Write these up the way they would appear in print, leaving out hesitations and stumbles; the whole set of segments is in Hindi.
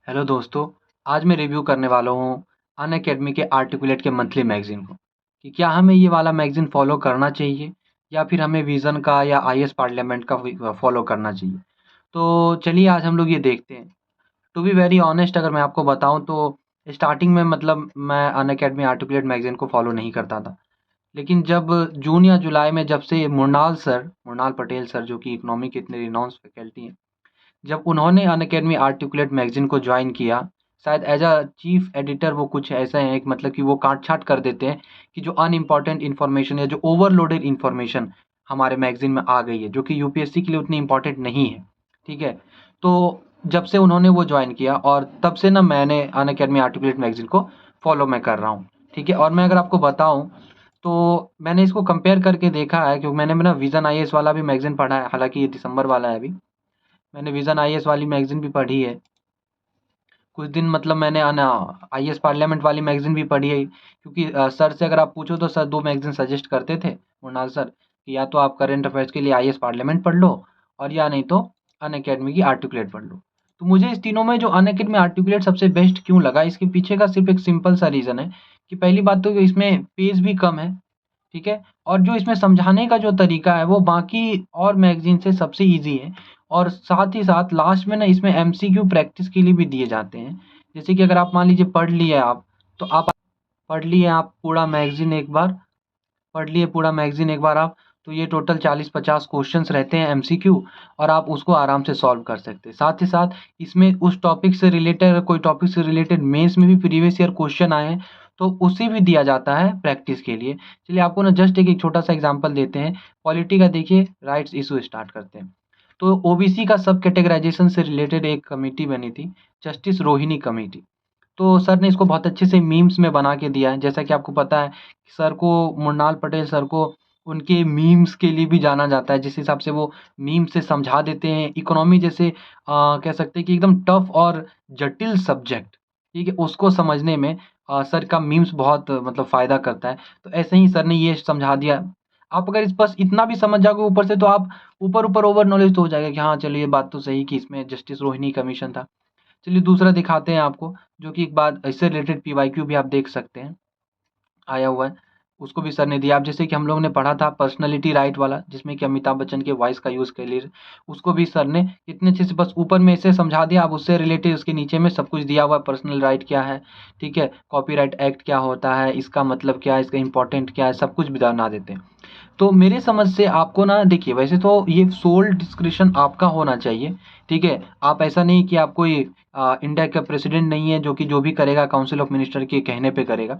हेलो दोस्तों, आज मैं रिव्यू करने वाला हूँ अनअकैडमी के आर्टिकुलेट के मंथली मैगज़ीन को, कि क्या हमें ये वाला मैगज़ीन फ़ॉलो करना चाहिए या फिर हमें विज़न का या आईएएस पार्लियामेंट का फ़ॉलो करना चाहिए। तो चलिए आज हम लोग ये देखते हैं। टू बी वेरी ऑनेस्ट अगर मैं आपको बताऊँ तो स्टार्टिंग में मतलब मैं अनअकैडमी आर्टिकुलेट मैगज़ीन को फ़ॉलो नहीं करता था। लेकिन जब जून या जुलाई में जब से मृणाल पटेल सर जो कि इकोनॉमी के इतने रिनाउंस फैकल्टी हैं, जब उन्होंने अनअकैडमी आर्टिकुलेट मैगज़ीन को जॉइन किया, शायद एज़ अ चीफ़ एडिटर वो कुछ ऐसे हैं कि मतलब कि वो काट-छाँट कर देते हैं कि जो अनइम्पोर्टेंट इन्फॉर्मेशन या जो ओवरलोडेड इन्फॉर्मेशन हमारे मैगज़ीन में आ गई है, जो कि यूपीएससी के लिए उतनी इम्पोर्टेंट नहीं है, ठीक है? तो जब से उन्होंने वो जॉइन किया और तब से ना मैंने अनअकैडमी आर्टिकुलेट मैगज़ीन को फ़ॉलो मैं कर रहा हूँ, ठीक है? और मैं अगर आपको बताऊँ, तो मैंने इसको कंपेयर करके देखा है क्योंकि मैंने ना विज़न आईएएस वाला भी मैगज़ीन पढ़ा है, हालाँकि ये दिसंबर वाला है अभी। मैंने विज़न आईएएस वाली मैगज़ीन भी पढ़ी है। कुछ दिन मतलब मैंने आईएएस पार्लियामेंट वाली मैगज़ीन भी पढ़ी है क्योंकि सर से अगर आप पूछो तो सर 2 मैगज़ीन सजेस्ट करते थे, मृणाल सर, कि या तो आप करंट अफ़ेयर्स के लिए आईएएस पार्लियामेंट पढ़ लो और या नहीं तो अनअकैडमी की आर्टिकुलेट पढ़ लो। तो मुझे इस तीनों में जो अनअकैडमी आर्टिकुलेट सबसे बेस्ट क्यों लगा, इसके पीछे का सिर्फ़ एक सिंपल सा रीज़न है कि पहली बात तो इसमें पेज भी कम है, ठीक है? और जो इसमें समझाने का जो तरीका है वो बाकी और मैगज़ीन से सबसे ईज़ी है और साथ ही साथ लास्ट में ना इसमें एमसीक्यू प्रैक्टिस के लिए भी दिए जाते हैं। जैसे कि अगर आप मान लीजिए तो आप पढ़ लिए आप पूरा मैगज़ीन एक बार पढ़ लिए पूरा मैगज़ीन एक बार आप, तो ये टोटल 40-50 क्वेश्चन्स रहते हैं एमसीक्यू और आप उसको आराम से सॉल्व कर सकते हैं। साथ ही साथ इसमें उस टॉपिक से रिलेटेड अगर कोई टॉपिक से रिलेटेड मेंस में भी प्रीवियस ईयर क्वेश्चन आए हैं, तो उसे भी दिया जाता है प्रैक्टिस के लिए। चलिए आपको ना जस्ट एक छोटा-सा एग्ज़ाम्पल देते हैं। पॉलिटी का देखिए राइट्स इश्यू स्टार्ट करते हैं। तो ओबीसी का सब कैटेगराइज़ेशन से रिलेटेड एक कमिटी बनी थी, जस्टिस रोहिणी कमिटी। तो सर ने इसको बहुत अच्छे से मीम्स में बना के दिया है। जैसा कि आपको पता है कि सर को मृणाल पटेल सर को उनके मीम्स के लिए भी जाना जाता है, जिस हिसाब से वो मीम से समझा देते हैं। इकोनॉमी जैसे कह सकते हैं कि एकदम टफ और जटिल सब्जेक्ट, ठीक है? उसको समझने में सर का मीम्स बहुत मतलब फ़ायदा करता है। तो ऐसे ही सर ने ये समझा दिया। आप अगर इस बस इतना भी समझ जाओगे ऊपर से तो आप ऊपर-ऊपर ओवर नॉलेज तो हो जाएगा कि हाँ, चलो ये बात तो सही कि इसमें जस्टिस रोहिणी कमीशन था। चलिए दूसरा दिखाते हैं आपको, जो कि एक बात इससे रिलेटेड पीवाईक्यू भी आप देख सकते हैं, आया हुआ है। उसको भी सर ने दिया। अब जैसे कि हम लोगों ने पढ़ा था पर्सनैलिटी राइट वाला, जिसमें कि अमिताभ बच्चन के वॉइस का यूज़ कर लिए, उसको भी सर ने इतने अच्छे से बस ऊपर में ऐसे समझा दिया, अब उससे रिलेटेड उसके नीचे में सब कुछ दिया हुआ है, पर्सनल राइट क्या है, ठीक है? कॉपीराइट एक्ट क्या होता है, इसका मतलब क्या है, इसका इम्पोर्टेंट क्या है, सब कुछ बना देते हैं। तो मेरे समझ से आपको ना देखिए वैसे तो ये सोल डिस्क्रिप्शन आपका होना चाहिए, ठीक है? आप ऐसा नहीं कि आप कोई इंडिया का प्रेसिडेंट नहीं है जो कि जो भी करेगा काउंसिल ऑफ मिनिस्टर के कहने पे करेगा।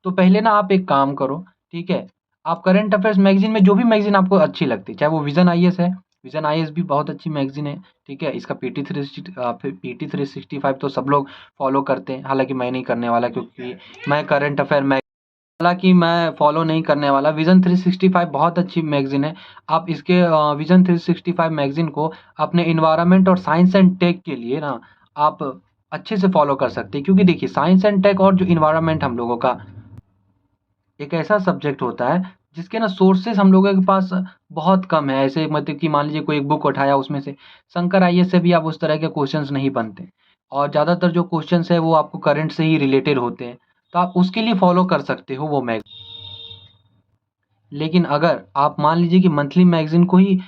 तो पहले ना आप एक काम करो, ठीक है? आप करंट अफेयर्स मैगज़ीन में जो भी मैगज़ीन आपको अच्छी लगती है, चाहे वो विज़न आईएएस है, विज़न आईएएस भी बहुत अच्छी मैगज़ीन है, ठीक है? इसका पीटी 365 तो सब लोग फॉलो करते हैं, हालाँकि मैं नहीं करने वाला क्योंकि मैं करंट अफेयर मै हालाँकि मैं फ़ॉलो नहीं करने वाला। विज़न 365 बहुत अच्छी मैगज़ीन है। आप इसके विज़न 365 मैगज़ीन को अपने एनवायरनमेंट और साइंस एंड टेक के लिए ना आप अच्छे से फ़ॉलो कर सकते हैं क्योंकि देखिए साइंस एंड टेक और जो एनवायरनमेंट हम लोगों का एक ऐसा सब्जेक्ट होता है जिसके ना सोर्सेज़ हम लोगों के पास बहुत कम है। ऐसे मतलब कि मान लीजिए कोई एक बुक उठाया उसमें से शंकर आईएएस से भी आप उस तरह के क्वेश्चंस नहीं बनते और ज़्यादातर जो क्वेश्चंस है वो आपको करंट से ही रिलेटेड होते हैं। तो आप उसके लिए फ़ॉलो कर सकते हो वो मैग लेकिन अगर आप मान लीजिए कि मंथली मैगज़ीन को ही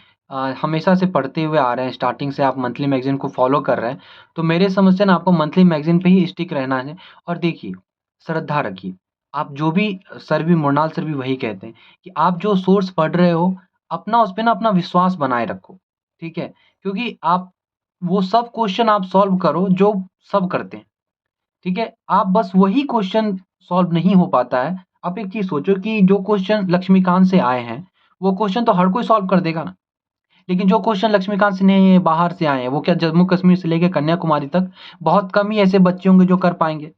हमेशा से पढ़ते हुए आ रहे हैं, स्टार्टिंग से आप मंथली मैगज़ीन को फ़ॉलो कर रहे हैं, तो मेरे समझ से ना आपको मंथली मैगज़ीन पे ही स्टिक रहना है और देखिए, श्रद्धा रखिए। आप जो भी सर भी मृणाल सर भी वही कहते हैं कि आप जो सोर्स पढ़ रहे हो, अपना उस पे ना अपना विश्वास बनाए रखो, ठीक है? क्योंकि आप वो सब क्वेश्चन आप सॉल्व करो जो सब करते हैं। ठीक है? आप बस वही क्वेश्चन सॉल्व नहीं हो पाता है। आप एक चीज़ सोचो कि जो क्वेश्चन लक्ष्मीकांत से आए हैं, वो क्वेश्चन तो हर कोई सॉल्व कर देगा ना। लेकिन जो क्वेश्चन लक्ष्मीकांत से नहीं है, बाहर से आए हैं, वो क्या जम्मू कश्मीर से लेके कन्याकुमारी तक बहुत कम ही ऐसे बच्चे होंगे जो कर पाएँगे।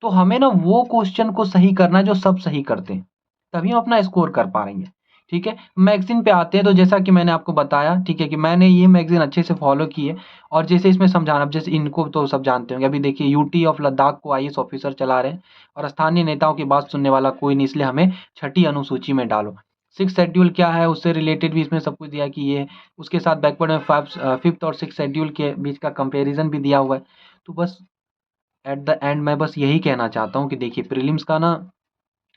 तो हमें ना वो क्वेश्चन को सही करना है जो सब सही करते हैं, तभी हम अपना स्कोर कर पाएँगे, ठीक है? मैगज़ीन पे आते हैं तो जैसा कि मैंने आपको बताया, ठीक है, कि मैंने ये मैगज़ीन अच्छे से फ़ॉलो की है और जैसे इसमें समझाना अब जैसे इनको तो सब जानते होंगे, अभी देखिए यूटी ऑफ लद्दाख को आईएएस ऑफ़िसर चला रहे हैं और स्थानीय नेताओं की बात सुनने वाला कोई नहीं इसलिए हमें छठी अनुसूची में डालो। 6th शेड्यूल क्या है उससे रिलेटेड भी इसमें सब कुछ दिया है कि ये उसके साथ बैकवर्ड में 5th और 6th शेड्यूल के बीच का कंपैरिज़न भी दिया हुआ है। तो बस एट द एंड मैं बस यही कहना चाहता हूँ कि देखिए प्रीलिम्स का ना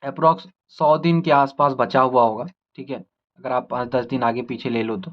अप्रॉक्स 100 दिन के आसपास बचा हुआ होगा, ठीक है? अगर आप 5-10 दिन आगे पीछे ले लो तो।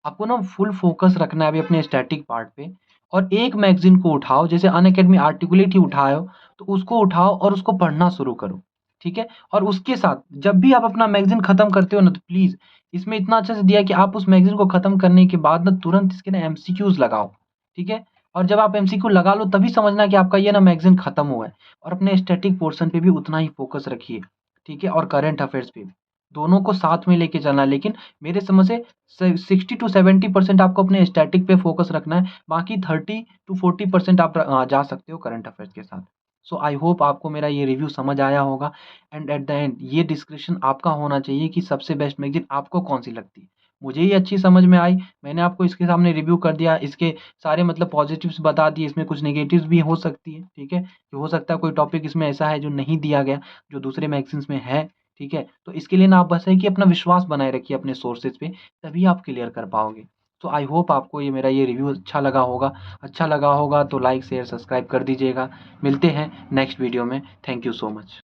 आपको ना फुल फ़ोकस रखना है अभी अपने स्टैटिक पार्ट पे और एक मैगज़ीन को उठाओ, जैसे अनअकैडमी आर्टिकुलेट ही उठाए हो, तो उसको उठाओ और उसको पढ़ना शुरू करो, ठीक है? और उसके साथ जब भी आप अपना मैगज़ीन खत्म करते हो ना, तो प्लीज़ इसमें इतना अच्छा से दिया है कि आप उस मैगज़ीन को खत्म करने के बाद ना तुरंत इसके ना एमसीक्यूज़ लगाओ, ठीक है? और जब आप एमसीक्यू लगा लो तभी समझना कि आपका ये ना मैगज़ीन खत्म हुआ है और अपने स्टैटिक पोर्शन पे भी उतना ही फ़ोकस रखिए। ठीक है? और करंट अफ़ेयर्स पे भी। दोनों को साथ में लेके चलना है, लेकिन मेरे समझ से 60 टू 70% आपको अपने स्टैटिक पे फ़ोकस रखना है, बाकी 30 टू 40% आप जा सकते हो करंट अफ़ेयर्स के साथ। सो आई होप आपको मेरा ये रिव्यू समझ आया होगा एंड एट द एंड ये डिस्कशन आपका होना चाहिए कि सबसे बेस्ट मैगज़ीन आपको कौन-सी लगती है। मुझे ये अच्छी समझ में आई, मैंने आपको इसके सामने रिव्यू कर दिया, इसके सारे मतलब पॉज़िटिव्स बता दिए, इसमें कुछ नेगेटिव्स भी हो सकती है, ठीक है? कि हो सकता है कोई टॉपिक इसमें ऐसा है जो नहीं दिया गया। जो दूसरे मैगज़ीन्स में है, ठीक है? तो इसके लिए ना आप बस है कि अपना विश्वास बनाए रखिए अपने सोर्सेज़ पे, तभी आप क्लियर कर पाओगे। तो आई होप आपको ये मेरा ये रिव्यू अच्छा लगा होगा तो लाइक, शेयर, सब्सक्राइब कर दीजिएगा। मिलते हैं नेक्स्ट वीडियो में। Thank you so much.